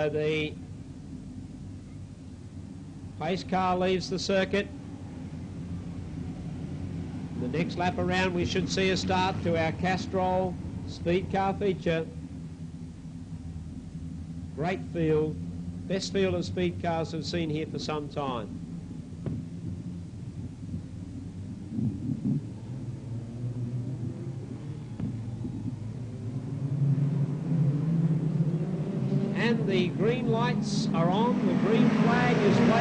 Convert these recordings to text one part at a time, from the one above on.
So the pace car leaves the circuit. The next lap around we should see a start to our Castrol speed car feature. Great field, best field of speed cars we've seen here for some time. And the green lights are on, the green flag is waving.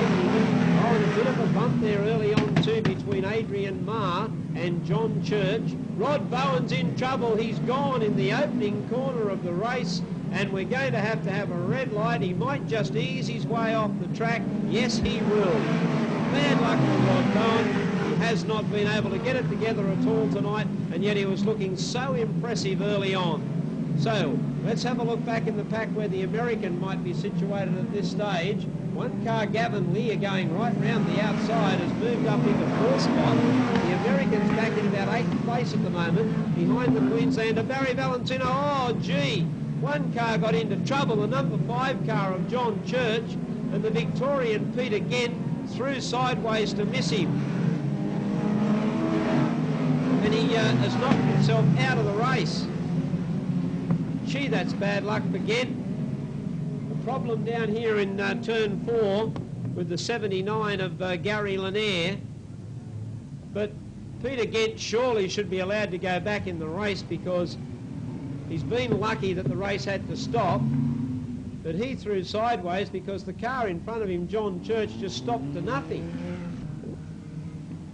Oh, and a bit of a bump there early on too between Adrian Marr and John Church. Rod Bowen's in trouble, he's gone in the opening corner of the race, and we're going to have a red light. He might just ease his way off the track. Yes, he will. Bad luck for Rod Bowen. He has not been able to get it together at all tonight, and yet he was looking so impressive early on. So let's have a look back in the pack where the American might be situated at this stage. One car, Gavin Lear, going right round the outside, has moved up into 4th spot. The American's back in about 8th place at the moment, behind the Queenslander, Barry Valentino. Oh, gee, one car got into trouble, the number 5 car of John Church, and the Victorian Peter Gent threw sideways to miss him. And he has knocked himself out of the race. Gee, that's bad luck for Gent. The problem down here in turn 4 with the 79 of Gary Lanier. But Peter Gent surely should be allowed to go back in the race because he's been lucky that the race had to stop. But he threw sideways because the car in front of him, John Church, just stopped to nothing.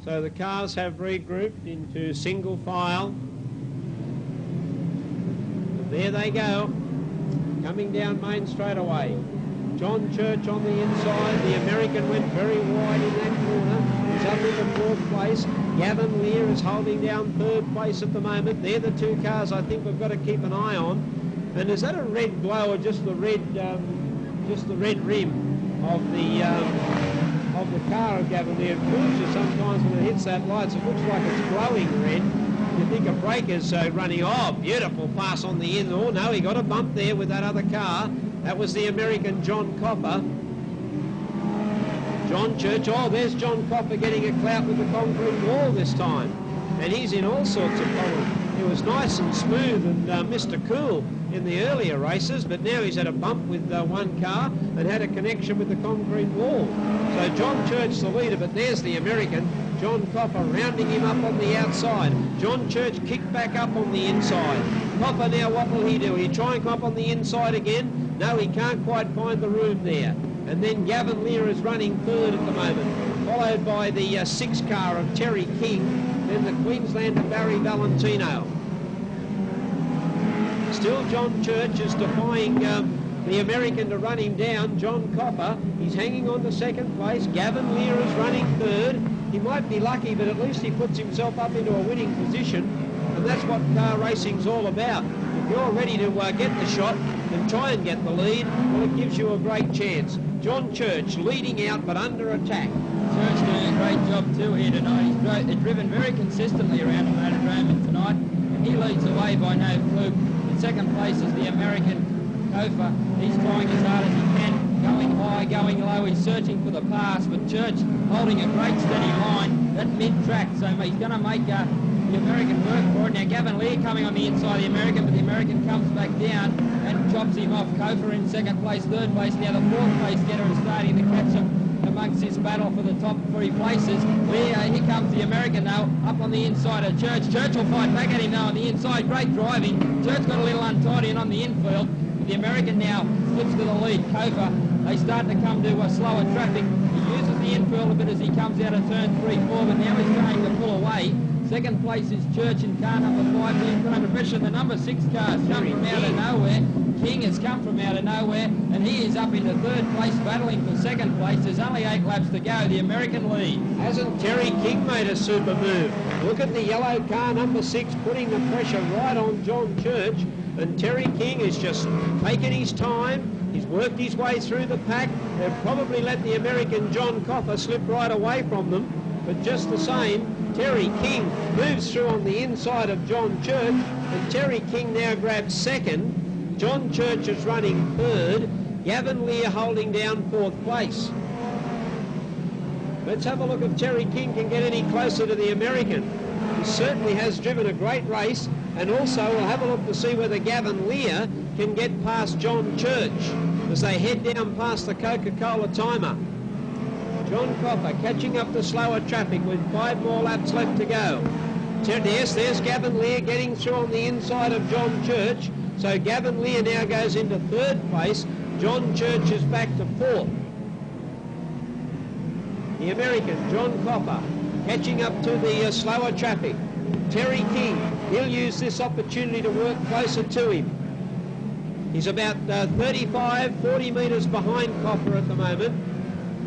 So the cars have regrouped into single file. There they go, coming down main straight away. John Church on the inside. The American went very wide in that corner. He's up into 4th place. Gavin Lear is holding down 3rd place at the moment. They're the 2 cars I think we've got to keep an eye on. And is that a red glow or just the red rim of the car of Gavin Lear? It fools you sometimes when it hits that light. So it looks like it's glowing red. You think a brake is running. Oh, beautiful pass on the in. Oh, no, he got a bump there with that other car. That was the American John Copper. John Church. Oh, there's John Copper getting a clout with the concrete wall this time. And he's in all sorts of problems. He was nice and smooth and Mr. Cool in the earlier races, but now he's had a bump with one car and had a connection with the concrete wall. So John Church the leader, but there's the American. John Copper rounding him up on the outside. John Church kicked back up on the inside. Copper now, what will he do? Will he try and come up on the inside again? No, he can't quite find the room there. And then Gavin Lear is running 3rd at the moment, followed by the 6 car of Terry King, then the Queenslander Barry Valentino. Still John Church is defying the American to run him down. John Copper, he's hanging on to 2nd place. Gavin Lear is running 3rd. He might be lucky, but at least he puts himself up into a winning position, and that's what car racing's all about. If you're ready to get the shot and try and get the lead, well, it gives you a great chance. John Church leading out, but under attack. Church doing a great job too here tonight. He's driven very consistently around the Motordrome tonight, and he leads the way by no fluke. In 2nd place is the American Kofa. He's trying as hard as he can, going high, going low. He's searching for the pass, but Church holding a great steady line at mid-track, so he's going to make the American work for it. Now Gavin Lear coming on the inside of the American, but the American comes back down and chops him off. Kofa in 2nd place, 3rd place. Now the 4th place getter is starting to catch him amongst this battle for the top 3 places. Here comes the American now, up on the inside of Church. Church will fight back at him now on the inside. Great driving. Church got a little untidy and on the infield. The American now slips to the lead. Kofa, they start to come to a slower traffic. He uses the infield a bit as he comes out of turn 3-4, but now he's trying to pull away. 2nd place is Church in car number 5. He's put under pressure. The number 6 car's come from out of nowhere. King has come from out of nowhere, and he is up into 3rd place, battling for 2nd place. There's only 8 laps to go. The American lead. Hasn't Terry King made a super move? Look at the yellow car, number 6, putting the pressure right on John Church, and Terry King is just taking his time. He's worked his way through the pack. They've probably let the American John Copper slip right away from them, but just the same, Terry King moves through on the inside of John Church, and Terry King now grabs 2nd. John Church is running 3rd. Gavin Lear holding down 4th place. Let's have a look if Terry King can get any closer to the American. He certainly has driven a great race, and also we'll have a look to see whether Gavin Lear can get past John Church as they head down past the Coca-Cola timer. John Copper catching up to slower traffic with 5 more laps left to go. Yes, there's Gavin Lear getting through on the inside of John Church. So Gavin Lear now goes into 3rd place. John Church is back to 4th. The American, John Copper, catching up to the slower traffic. Terry King, he'll use this opportunity to work closer to him. He's about 35, 40 metres behind Copper at the moment.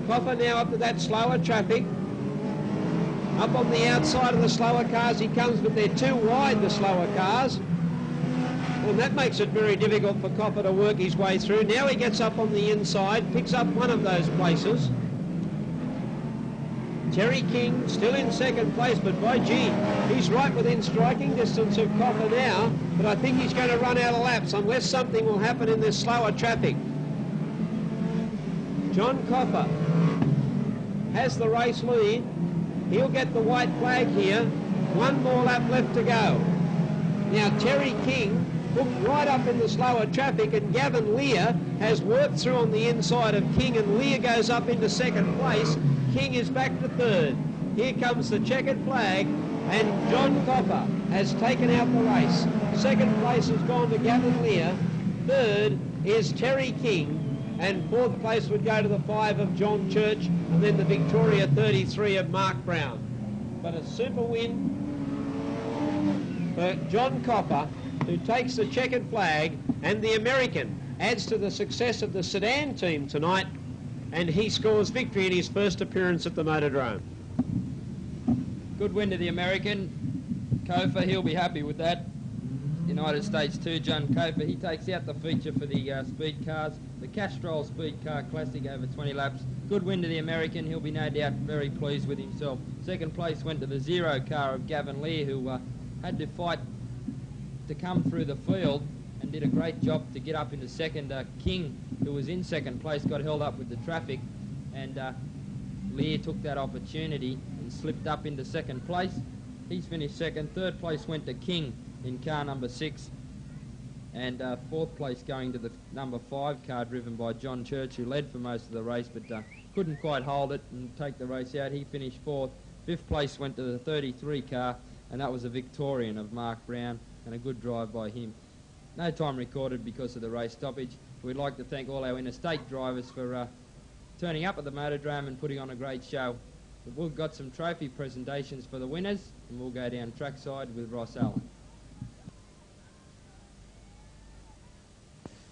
Copper now up to that slower traffic. Up on the outside of the slower cars he comes, but they're too wide, the slower cars. And that makes it very difficult for Copper to work his way through. Now he gets up on the inside, picks up one of those places. Terry King still in 2nd place, but by gee, he's right within striking distance of Copper now, but I think he's going to run out of laps unless something will happen in this slower traffic. John Copper has the race lead. He'll get the white flag here. 1 more lap left to go. Now Terry King hooked right up in the slower traffic, and Gavin Lear has worked through on the inside of King, and Lear goes up into 2nd place. King is back to 3rd. Here comes the checkered flag, and John Copper has taken out the race. 2nd place has gone to Gavin Lear. 3rd is Terry King, and 4th place would go to the 5 of John Church, and then the Victoria 33 of Mark Brown. But a super win for John Copper, who takes the checkered flag, and the American adds to the success of the sedan team tonight, and he scores victory in his first appearance at the Motordrome. Good win to the American. Kofa, he'll be happy with that. United States 2, John Kofa, he takes out the feature for the speed cars, the Castrol Speed Car Classic over 20 laps. Good win to the American. He'll be no doubt very pleased with himself. 2nd place went to the 0 car of Gavin Lear, who had to fight to come through the field and did a great job to get up into 2nd. King, who was in 2nd place, got held up with the traffic, and Lear took that opportunity and slipped up into 2nd place. He's finished 2nd. 3rd place went to King in car number 6, and 4th place going to the number 5 car driven by John Church, who led for most of the race but couldn't quite hold it and take the race out. He finished 4th. 5th place went to the 33 car, and that was a Victorian of Mark Brown, and a good drive by him. No time recorded because of the race stoppage. We'd like to thank all our interstate drivers for turning up at the Motordrome and putting on a great show. We've got some trophy presentations for the winners, and we'll go down trackside with Ross Allen.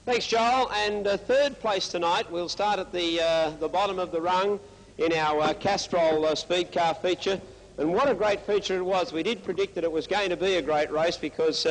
Thanks, Joel. And 3rd place tonight. We'll start at the bottom of the rung in our Castrol speed car feature. And what a great feature it was. We did predict that it was going to be a great race because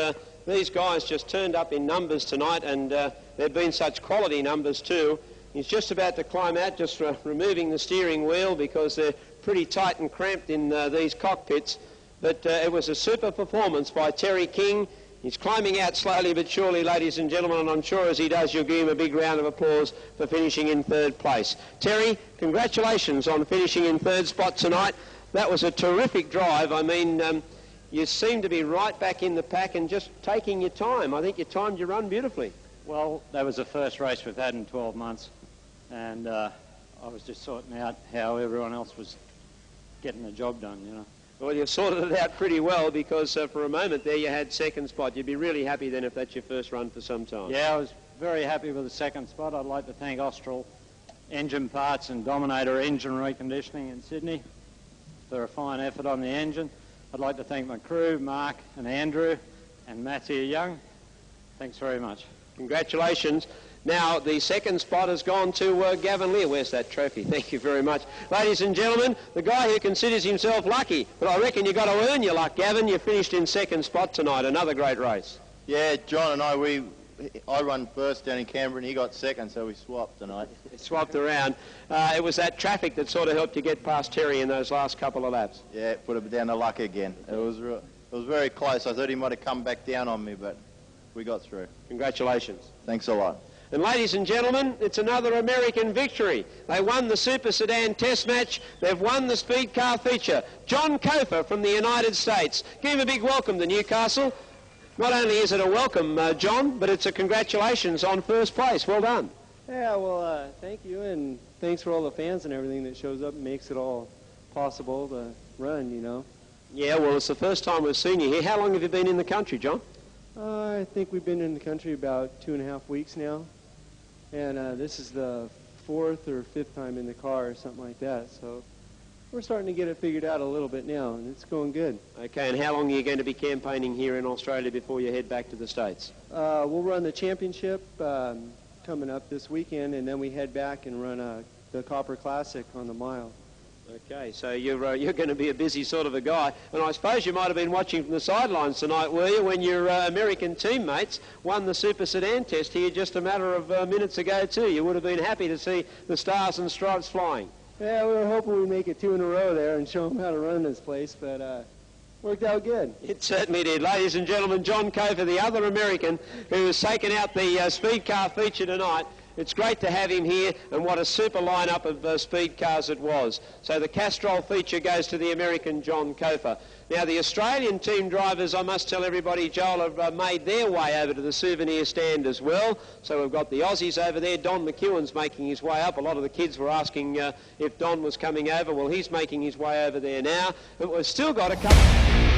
these guys just turned up in numbers tonight, and there have been such quality numbers too. He's just about to climb out, just removing the steering wheel because they're pretty tight and cramped in these cockpits. But it was a super performance by Terry King. He's climbing out slowly but surely, ladies and gentlemen, and I'm sure as he does you'll give him a big round of applause for finishing in 3rd place. Terry, congratulations on finishing in 3rd spot tonight. That was a terrific drive. I mean, you seem to be right back in the pack and just taking your time. I think you timed your run beautifully. Well, that was the first race we've had in 12 months, and I was just sorting out how everyone else was getting the job done, you know. Well, you've sorted it out pretty well because for a moment there you had 2nd spot. You'd be really happy then if that's your first run for some time. Yeah, I was very happy with the 2nd spot. I'd like to thank Austral Engine Parts and Dominator Engine Reconditioning in Sydney for a fine effort on the engine. I'd like to thank my crew, Mark and Andrew and Matthew Young. Thanks very much. Congratulations. Now, the 2nd spot has gone to Gavin Lear. Where's that trophy? Thank you very much. Ladies and gentlemen, the guy who considers himself lucky, but I reckon you've got to earn your luck, Gavin. You finished in 2nd spot tonight. Another great race. Yeah, John and I run first down in Canberra and he got 2nd, so we swapped tonight. Swapped around. It was that traffic that sort of helped you get past Terry in those last couple of laps. Yeah, put it down to luck again. It was very close. I thought he might have come back down on me, but we got through. Congratulations. Thanks a lot. And ladies and gentlemen, it's another American victory. They won the Super Sedan Test match. They've won the Speed Car feature. John Kofer from the United States. Give him a big welcome to Newcastle. Not only is it a welcome, John, but it's a congratulations on first place. Well done. Yeah, well, thank you, and thanks for all the fans and everything that shows up and makes it all possible to run, you know. Yeah, well, it's the first time we've seen you here. How long have you been in the country, John? I think we've been in the country about 2.5 weeks now, and this is the 4th or 5th time in the car or something like that, so we're starting to get it figured out a little bit now, and it's going good. Okay, and how long are you going to be campaigning here in Australia before you head back to the States? We'll run the championship coming up this weekend, and then we head back and run the Copper Classic on the mile. Okay, so you're going to be a busy sort of a guy, and I suppose you might have been watching from the sidelines tonight, were you, when your American teammates won the Super Sedan Test here just a matter of minutes ago too. You would have been happy to see the stars and stripes flying. Yeah, we were hoping we'd make it 2 in a row there and show them how to run this place, but worked out good. It certainly did. Ladies and gentlemen, John Kofer, the other American who has taken out the Speed Car feature tonight. It's great to have him here, and what a super lineup of Speed Cars it was. So the Castrol feature goes to the American John Kofer. Now the Australian team drivers, I must tell everybody, Joel, have made their way over to the souvenir stand as well. So we've got the Aussies over there. Don McEwen's making his way up. A lot of the kids were asking if Don was coming over. Well, he's making his way over there now. But we've still got a couple...